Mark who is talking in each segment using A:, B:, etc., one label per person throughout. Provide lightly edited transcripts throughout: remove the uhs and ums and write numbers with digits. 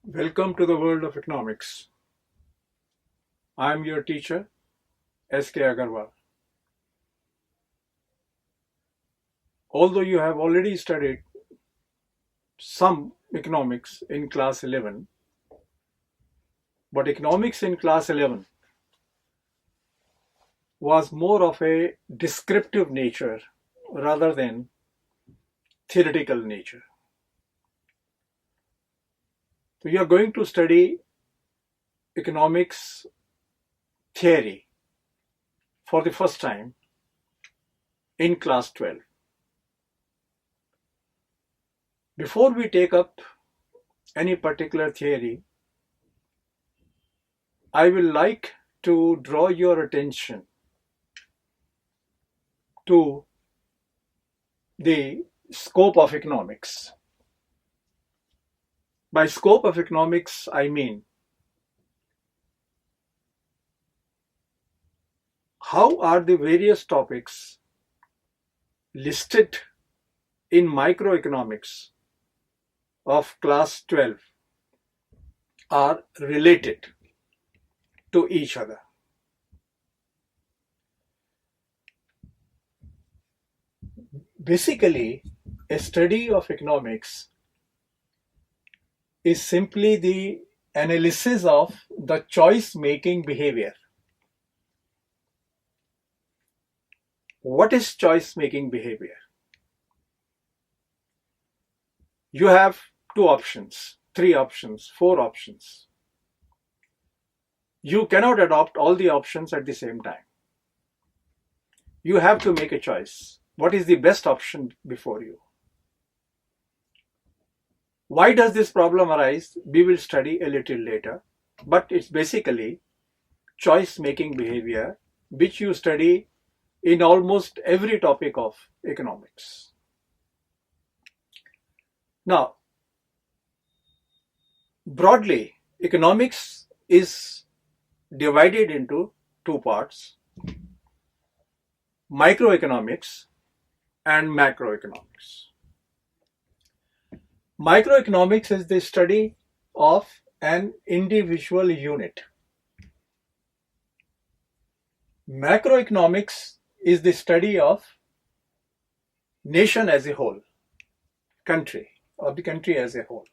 A: Welcome to the world of economics. I am your teacher, S.K. Agarwala. Although you have already studied some economics in class 11, but economics in class 11 was more of a descriptive nature rather than theoretical nature. So you are going to study economics theory for the first time in class 12. Before we take up any particular theory, I will like to draw your attention to the scope of economics. By scope of economics, I mean how are the various topics listed in microeconomics of class 12 are related to each other. Basically, a study of economics is simply the analysis of the choice-making behavior. What is choice-making behavior? You have two options, three options, four options. You cannot adopt all the options at the same time. You have to make a choice. What is the best option before you? Why does this problem arise? We will study a little later, but it's basically choice-making behavior, which you study in almost every topic of economics. Now, broadly, economics is divided into two parts: microeconomics and macroeconomics. Microeconomics is the study of an individual unit. Macroeconomics is the study of nation as a whole, country, or the country as a whole.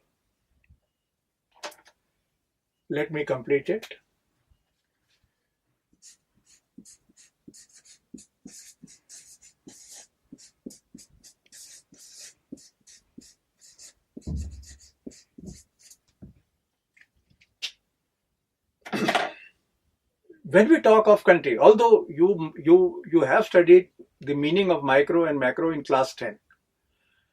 A: Let me complete it. When we talk of country, although you have studied the meaning of micro and macro in class 10,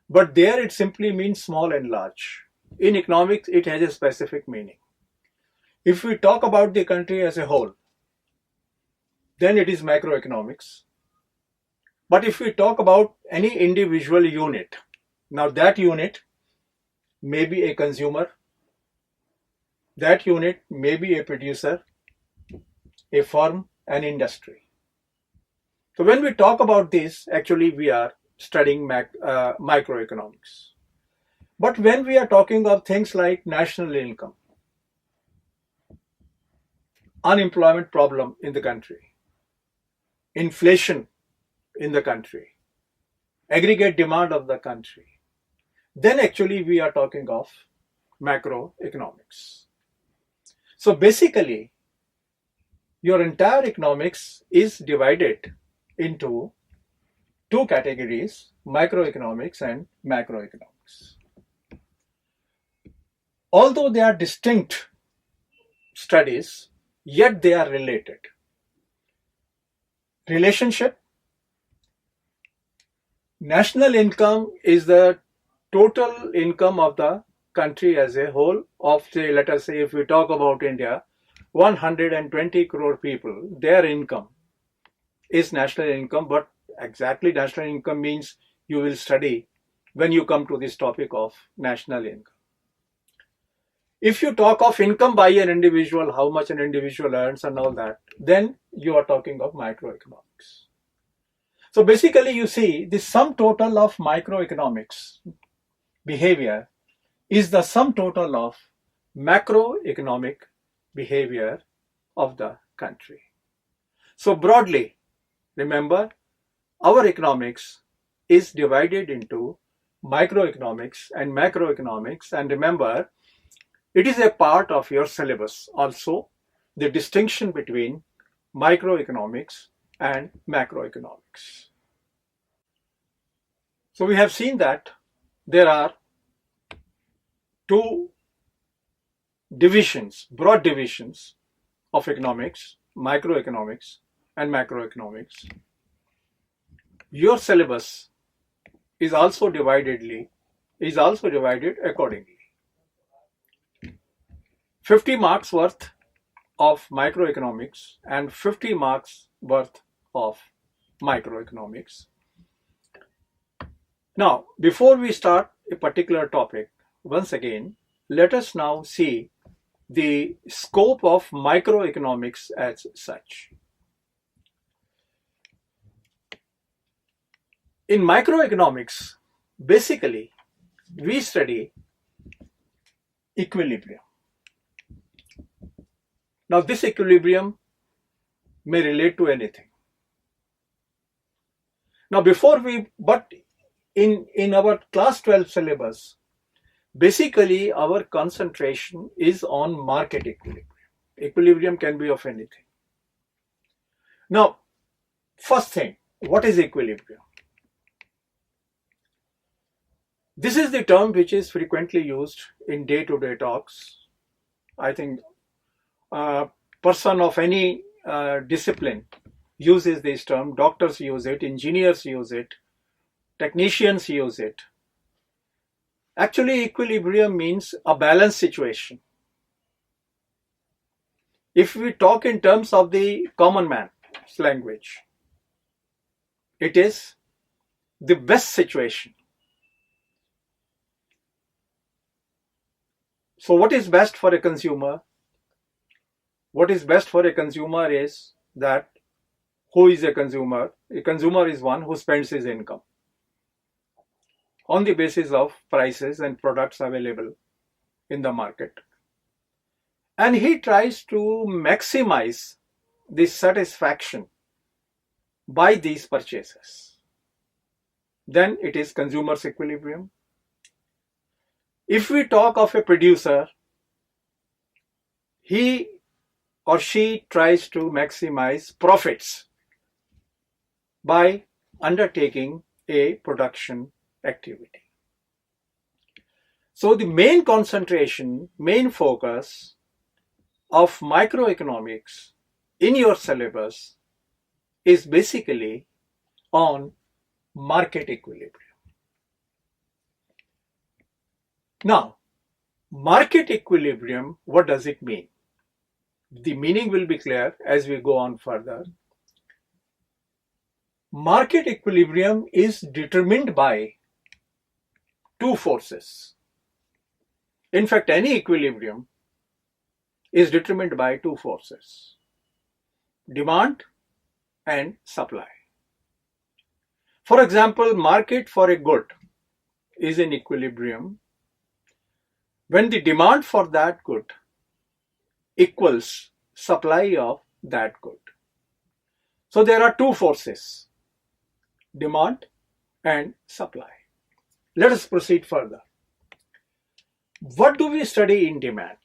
A: but there it simply means small and large. In economics, it has a specific meaning. If we talk about the country as a whole, then it is macroeconomics. But if we talk about any individual unit, now that unit may be a consumer, that unit may be a producer, a firm, an industry. So when we talk about this, actually we are studying microeconomics. But when we are talking of things like national income, unemployment problem in the country, inflation in the country, aggregate demand of the country, then actually we are talking of macroeconomics. So basically, your entire economics is divided into two categories: microeconomics and macroeconomics. Although they are distinct studies, yet they are related. Relationship: national income is the total income of the country as a whole of, say, let us say, if we talk about India, 120 crore people, their income is national income. But exactly national income means you will study when you come to this topic of national income. If you talk of income by an individual, how much an individual earns and all that, then you are talking of microeconomics. So basically, you see, the sum total of microeconomics behavior is the sum total of macroeconomic behavior of the country. So broadly, remember, our economics is divided into microeconomics and macroeconomics, and remember, it is a part of your syllabus also, the distinction between microeconomics and macroeconomics. So we have seen that there are two divisions, broad divisions of economics, microeconomics and macroeconomics. Your syllabus is also divided accordingly. 50 marks worth of microeconomics and 50 marks worth of microeconomics. Now, before we start a particular topic, once again, let us now see the scope of microeconomics as such. In microeconomics, basically, we study equilibrium. Now, this equilibrium may relate to anything. Now, in our class 12 syllabus, basically our concentration is on market equilibrium. Equilibrium can be of anything. Now, first thing, what is equilibrium? This is the term which is frequently used in day-to-day talks. I think a person of any discipline uses this term. Doctors use it, engineers use it, technicians use it. Actually, equilibrium means a balanced situation. If we talk in terms of the common man's language, it is the best situation. So what is best for a consumer? What is best for a consumer is that who is a consumer? A consumer is one who spends his income on the basis of prices and products available in the market. And he tries to maximize the satisfaction by these purchases. Then it is consumer's equilibrium. If we talk of a producer, he or she tries to maximize profits by undertaking a production activity. So the main concentration, main focus of microeconomics in your syllabus is basically on market equilibrium. Now, market equilibrium, what does it mean? The meaning will be clear as we go on further. Market equilibrium is determined by two forces. In fact, any equilibrium is determined by two forces: demand and supply. For example, market for a good is in equilibrium when the demand for that good equals supply of that good. So there are two forces, demand and supply. Let us proceed further. What do we study in demand?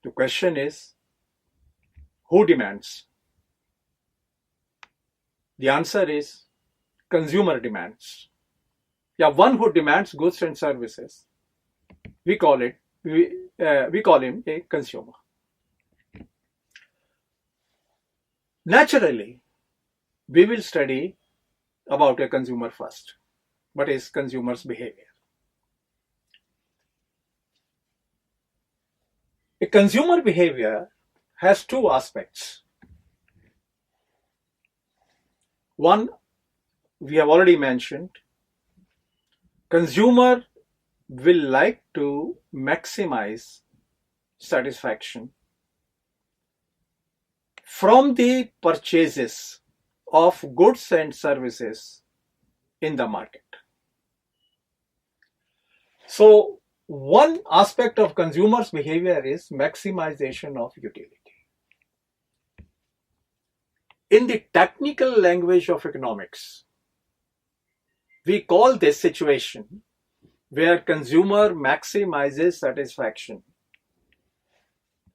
A: The question is, who demands? The answer is consumer demands. Yeah, one who demands goods and services. We call him a consumer. Naturally, we will study about a consumer first. What is consumer's behavior? A consumer behavior has two aspects. One, we have already mentioned, consumer will like to maximize satisfaction from the purchases of goods and services in the market. So one aspect of consumers' behavior is maximization of utility. In the technical language of economics, we call this situation where consumer maximizes satisfaction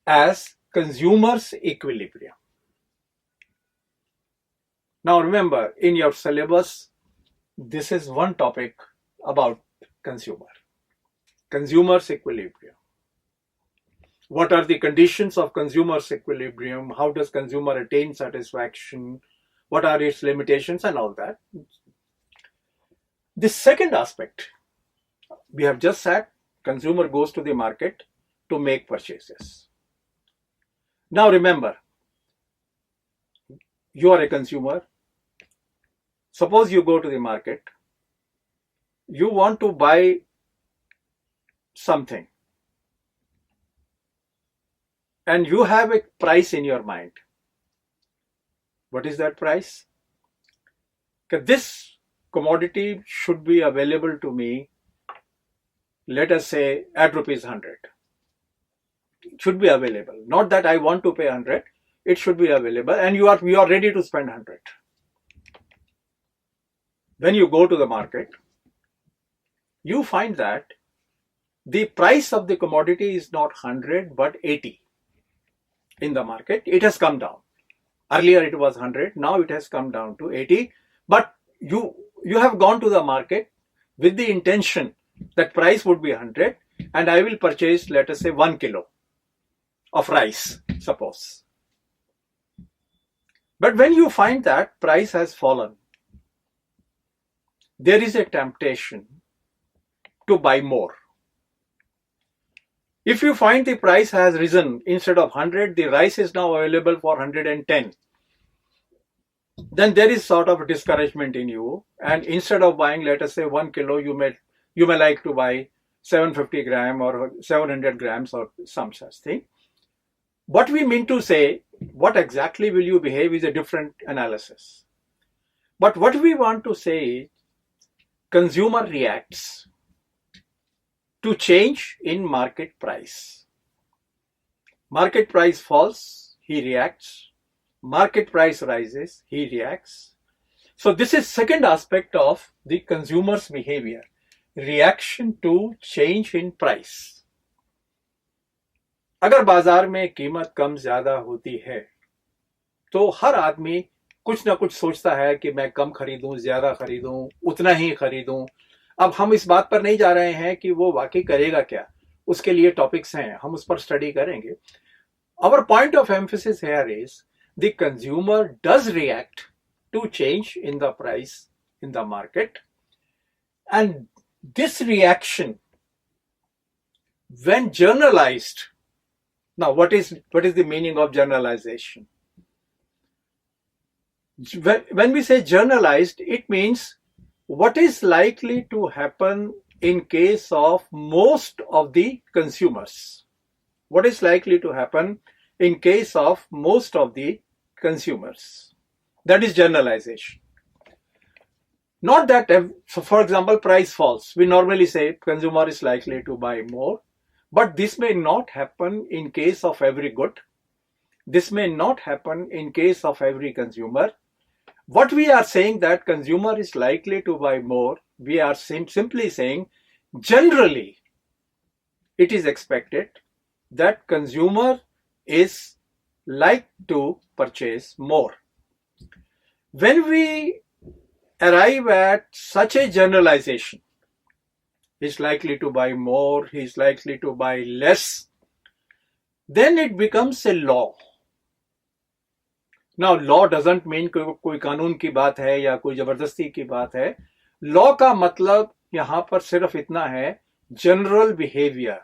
A: as consumer's equilibrium. Now remember, in your syllabus, this is one topic about consumer's equilibrium. What are the conditions of consumer's equilibrium? How does consumer attain satisfaction? What are its limitations and all that? The second aspect, we have just said consumer goes to the market to make purchases. Now remember, you are a consumer. Suppose you go to the market, you want to buy something and you have a price in your mind. What is that price? This commodity should be available to me, let us say at rupees 100. It should be available. Not that I want to pay 100, it should be available and you are ready to spend 100. When you go to the market, you find that the price of the commodity is not 100 but 80 in the market. It has come down. Earlier it was 100, now it has come down to 80. But you have gone to the market with the intention that price would be 100 and I will purchase, let us say, 1 kilo of rice, suppose. But when you find that price has fallen, there is a temptation to buy more. If you find the price has risen, instead of 100, the rice is now available for 110, then there is sort of a discouragement in you, and instead of buying, let us say, 1 kilo, you may like to buy 750 gram or 700 grams or some such thing. What we mean to say, what exactly will you behave is a different analysis. But what we want to say is, consumer reacts to change in market price. Market price falls, he reacts. Market price rises, he reacts. So this is second aspect of the consumer's behavior, reaction to change in price. अगर बाजार में कीमत कम ज्यादा होती है तो हर आदमी कुछ ना कुछ सोचता है कि मैं कम खरीदूं, ज्यादा खरीदूं, उतना ही खरीदूं. अब हम इस बात पर नहीं जा रहे हैं कि वो वाकई करेगा क्या, उसके लिए टॉपिक्स हैं, हम उस पर स्टडी करेंगे. Our point of emphasis here is the consumer does react to change in the price in the market, and this reaction, when generalized, now what is the meaning of generalization? When we say generalized, it means what is likely to happen in case of most of the consumers. What is likely to happen in case of most of the consumers? That is generalization. Not that, so for example, price falls. We normally say consumer is likely to buy more, but this may not happen in case of every good. This may not happen in case of every consumer. What we are saying that consumer is likely to buy more, we are simply saying generally it is expected that consumer is like to purchase more. When we arrive at such a generalization, he is likely to buy more, he is likely to buy less, then it becomes a law. Now, law doesn't mean कोई कानून की बात है या कोई जबरदस्ती की बात है. लॉ का मतलब यहां पर सिर्फ इतना है, जनरल बिहेवियर.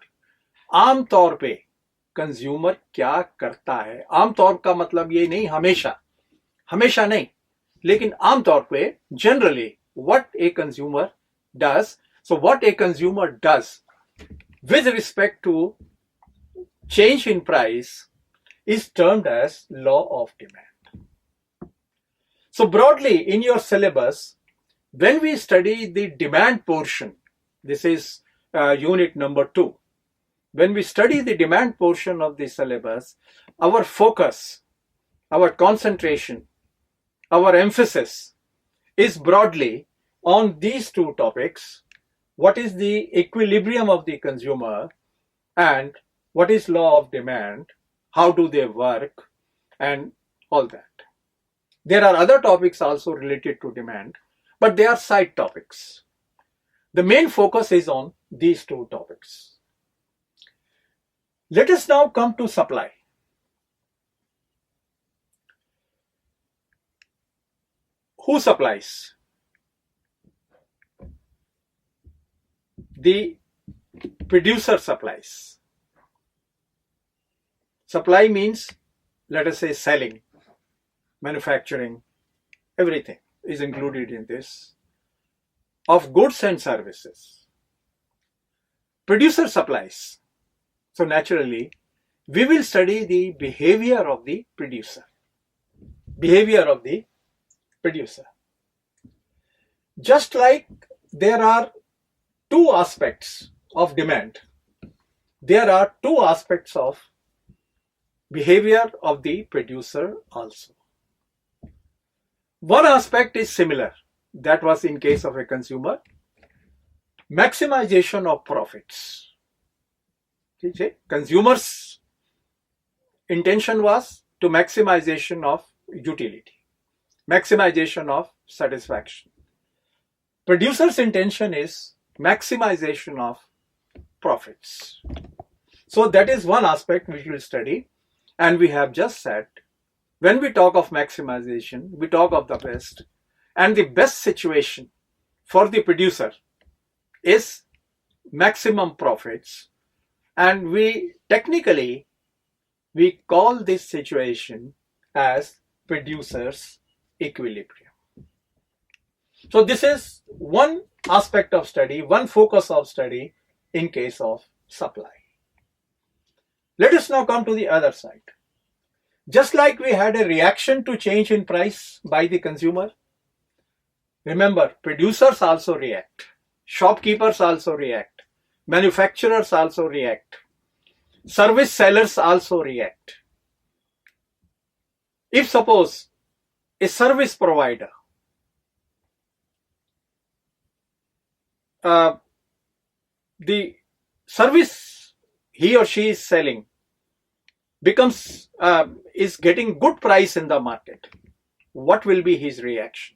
A: आमतौर पे कंज्यूमर क्या करता है. आमतौर का मतलब ये नहीं हमेशा नहीं, लेकिन आमतौर पे generally what a consumer does. So what a consumer does with respect to change in price is termed as law of demand. So broadly in your syllabus, when we study the demand portion, this is unit number 2. When we study the demand portion of the syllabus, our focus, our concentration, our emphasis is broadly on these two topics. What is the equilibrium of the consumer and what is law of demand, how do they work, and all that. There are other topics also related to demand, but they are side topics. The main focus is on these two topics. Let us now come to supply. Who supplies? The producer supplies. Supply means, let us say, selling, manufacturing, everything is included in this, of goods and services. Producer supplies. So naturally, we will study the behavior of the producer. Behavior of the producer. Just like there are two aspects of demand, there are two aspects of behavior of the producer also. One aspect is similar. That was in case of a consumer. Maximization of profits. Consumer's intention was to maximization of utility, maximization of satisfaction. Producer's intention is maximization of profits. So that is one aspect which we will study. And we have just said, when we talk of maximization, we talk of the best. And the best situation for the producer is maximum profits. And we technically, we call this situation as producer's equilibrium. So this is one aspect of study, one focus of study in case of supply. Let us now come to the other side. Just like we had a reaction to change in price by the consumer, remember, producers also react, shopkeepers also react, manufacturers also react, service sellers also react. If suppose a service provider the service he or she is selling is getting good price in the market, what will be his reaction?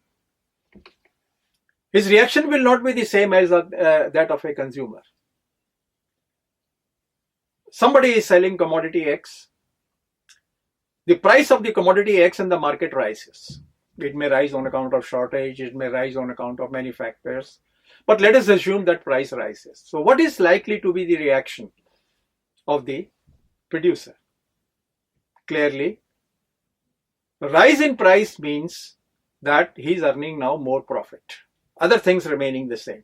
A: His reaction will not be the same as that of a consumer. Somebody is selling commodity X. The price of the commodity X in the market rises. It may rise on account of shortage, it may rise on account of many factors. But let us assume that price rises. So what is likely to be the reaction of the producer? Clearly, rise in price means that he is earning now more profit. Other things remaining the same.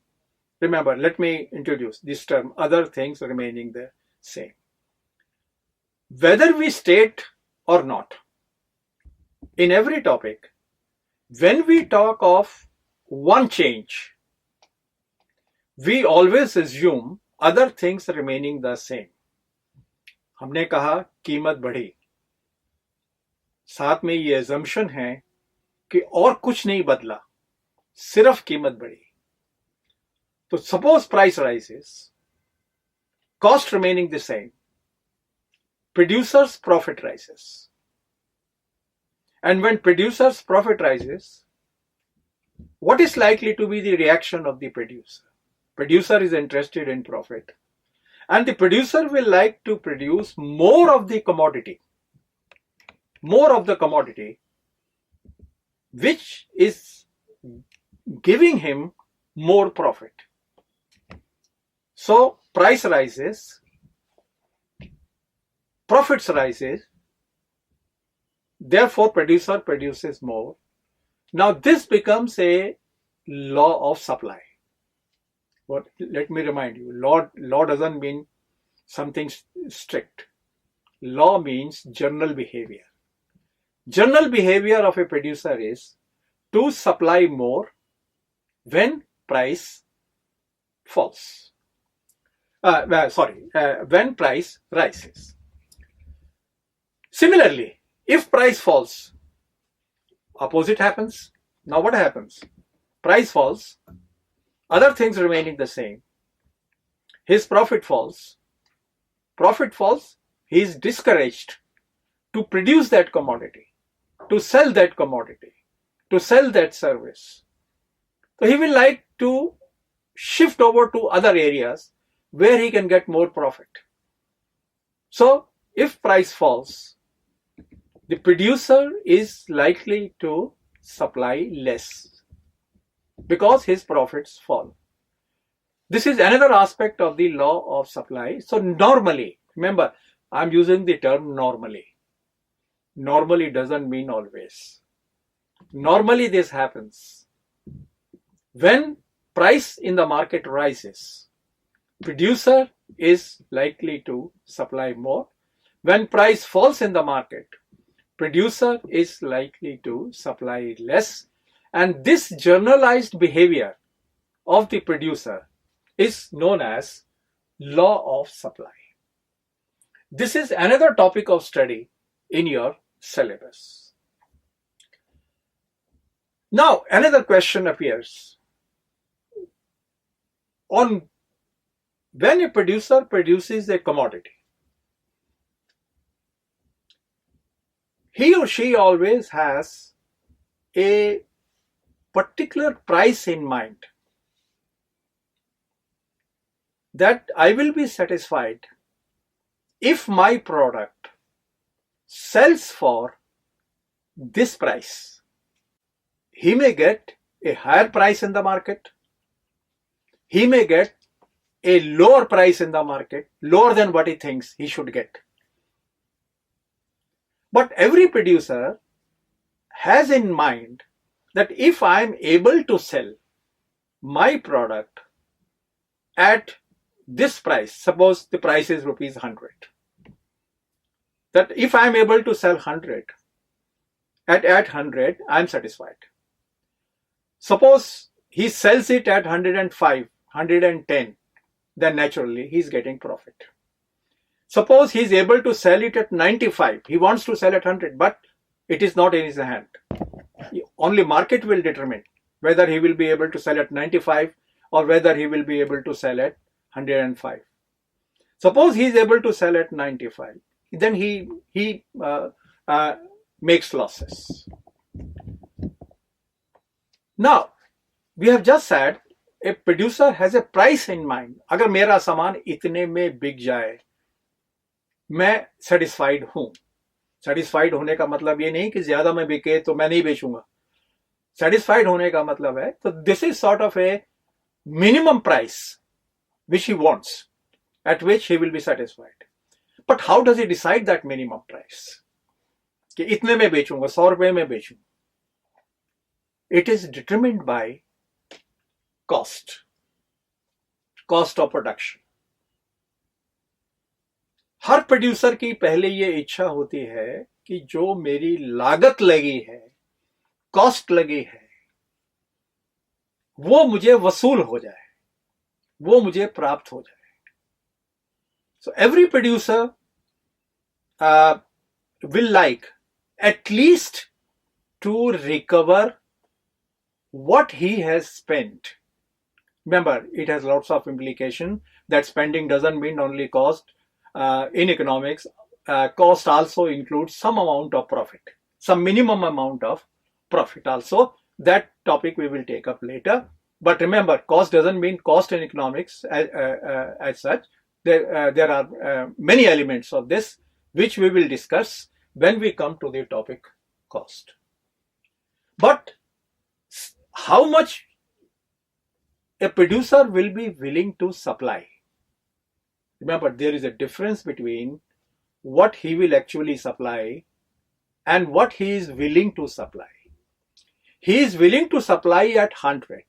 A: Remember, let me introduce this term, other things remaining the same. Whether we state or not, in every topic, when we talk of one change, we always assume other things remaining the same. हमने कहा कीमत बढ़ी, साथ में ये assumption है कि और कुछ नहीं बदला, सिर्फ कीमत बढ़ी. तो suppose price rises, cost remaining the same, producer's profit rises. And when producer's profit rises, what is likely to be the reaction of the producer? Producer is interested in profit, and the producer will like to produce more of the commodity, which is giving him more profit. So price rises, profits rises, therefore producer produces more. Now this becomes a law of supply. But let me remind you, law doesn't mean something strict. Law means general behavior. General behavior of a producer is to supply more when price falls. when price rises. Similarly, if price falls, opposite happens. Now what happens? Price falls, other things remaining the same. His profit falls. Profit falls, he is discouraged to produce that commodity, to sell that commodity, to sell that service. So he will like to shift over to other areas where he can get more profit. So if price falls, the producer is likely to supply less because his profits fall. This is another aspect of the law of supply. So normally, remember, I'm using the term normally. Normally doesn't mean always. Normally this happens. When price in the market rises, producer is likely to supply more. When price falls in the market, producer is likely to supply less. And this generalized behavior of the producer is known as law of supply. This is another topic of study in your syllabus. Now, another question appears. On when a producer produces a commodity, he or she always has a particular price in mind, that I will be satisfied if my product sells for this price. He may get a higher price in the market. He may get a lower price in the market, lower than what he thinks he should get. But every producer has in mind that if I am able to sell my product at this price, suppose the price is rupees 100, that if I am able to sell 100 at 100, I am satisfied. Suppose he sells it at 105, 110, then naturally he is getting profit. Suppose he is able to sell it at 95, he wants to sell at 100, but it is not in his hand. Only market will determine whether he will be able to sell at 95 or whether he will be able to sell at 105. Suppose he is able to sell at 95, then he makes losses. Now, we have just said a producer has a price in mind. अगर मेरा सामान इतने में बिक जाए, मैं satisfied हूं. Satisfied होने का मतलब ये नहीं कि ज्यादा में बिके तो मैं नहीं बेचूंगा. Satisfied होने का मतलब है, so this is sort of a minimum price which he wants, at which he will be satisfied. But how does he decide that minimum price? कि इतने में बेचूंगा, 100 रुपए में बेचूंगा. It is determined by cost of production. Her producer की पहले ये इच्छा होती है कि जो मेरी लागत लगी है, कॉस्ट लगी है, वो मुझे वसूल हो जाए, वो मुझे प्राप्त हो जाए. So every producer will like at least to recover what he has spent. Remember, it has lots of implication that spending doesn't mean only cost. In economics, cost also includes some amount of profit, some minimum amount of profit also. That topic we will take up later. But remember, cost doesn't mean cost in economics as such. There are many elements of this which we will discuss when we come to the topic cost. But how much a producer will be willing to supply? Remember, there is a difference between what he will actually supply and what he is willing to supply. He is willing to supply at 100.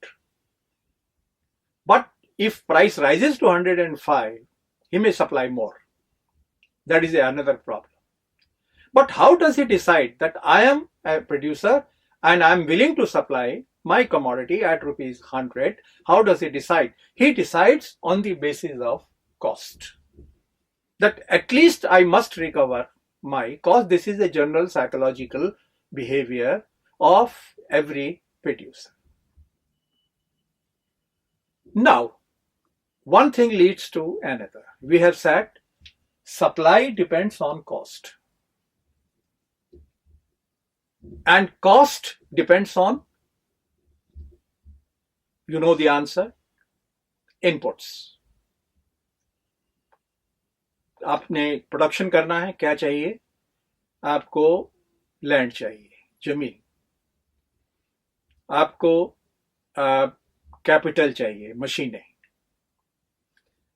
A: But if price rises to 105, he may supply more. That is another problem. But how does he decide that I am a producer and I am willing to supply my commodity at rupees 100? How does he decide? He decides on the basis of cost. That at least I must recover my cost. This is a general psychological behavior of every producer. Now, one thing leads to another. We have said supply depends on cost. And cost depends on, you know the answer, inputs. आपने production करना है, क्या चाहिए? आपको land चाहिए, जमीन. आपको capital चाहिए, मशीनें.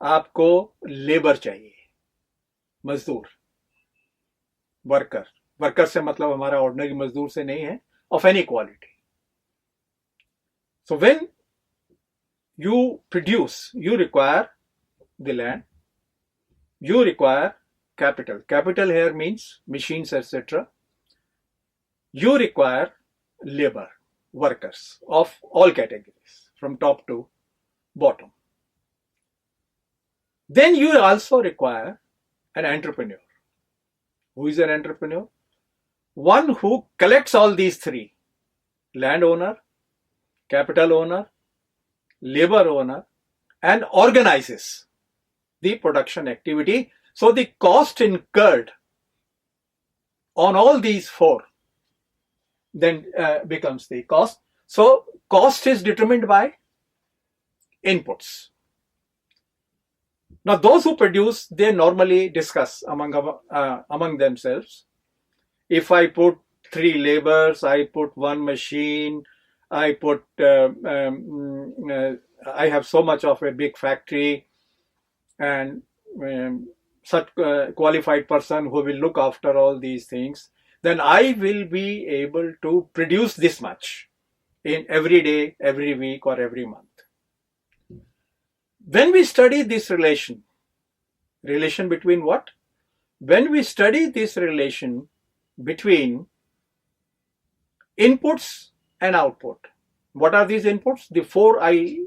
A: आपको लेबर चाहिए, मजदूर, वर्कर. वर्कर से मतलब हमारा ऑर्डिनरी मजदूर से नहीं है, of any quality. So when you produce, you require the land, you require capital. Capital here means machines, etc. You require labor, workers of all categories, from top to bottom. Then you also require an entrepreneur. Who is an entrepreneur? One who collects all these three: landowner, capital owner, labor owner, and organizes the production activity. So the cost incurred on all these four then becomes the cost. So cost is determined by inputs. Now those who produce, they normally discuss among themselves. If I put 3 laborers, I put 1 machine, I have so much of a big factory, and such qualified person who will look after all these things, then I will be able to produce this much in every day, every week, or every month. When we study this relation between what? When we study this relation between inputs and output. What are these inputs? The 4I,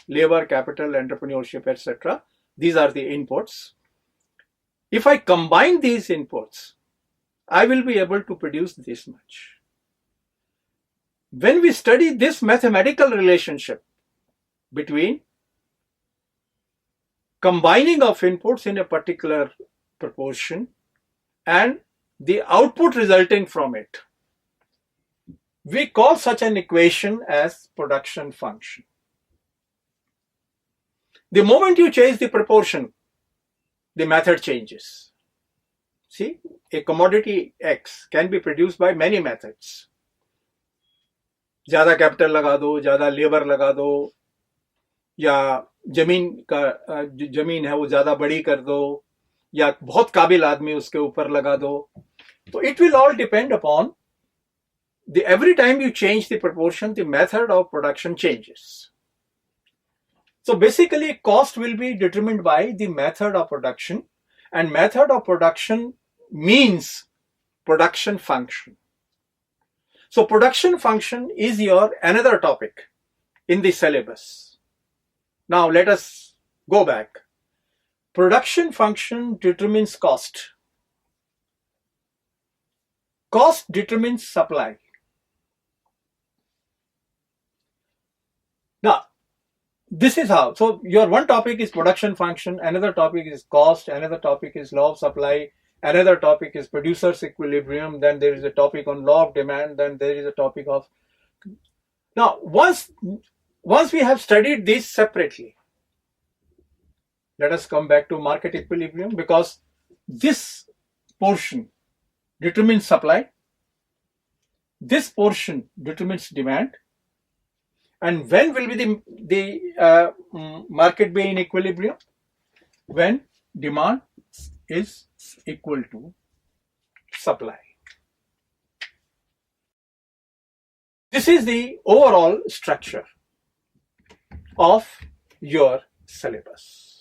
A: labor, capital, entrepreneurship, etc. These are the inputs. If I combine these inputs, I will be able to produce this much. When we study this mathematical relationship between combining of inputs in a particular proportion and the output resulting from it, we call such an equation as production function. The moment you change the proportion, the method changes. See, a commodity X can be produced by many methods. ज़्यादा capital लगा दो, ज़्यादा labour लगा दो, या जमीन है वो ज़्यादा बड़ी कर दो, या बहुत काबिल आदमी उसके ऊपर लगा दो. So it will all depend upon every time you change the proportion, the method of production changes. So basically cost will be determined by the method of production, and method of production means production function. So production function is your another topic in the syllabus. Now let us go back. Production function determines cost. Cost determines supply. Now, this is how. So your one topic is production function, another topic is cost, another topic is law of supply, another topic is producer's equilibrium, then there is a topic on law of demand, then there is a topic of... Now, once we have studied these separately, let us come back to market equilibrium, because this portion determines supply, this portion determines demand. And when will be the market be in equilibrium? When demand is equal to supply. This is the overall structure of your syllabus.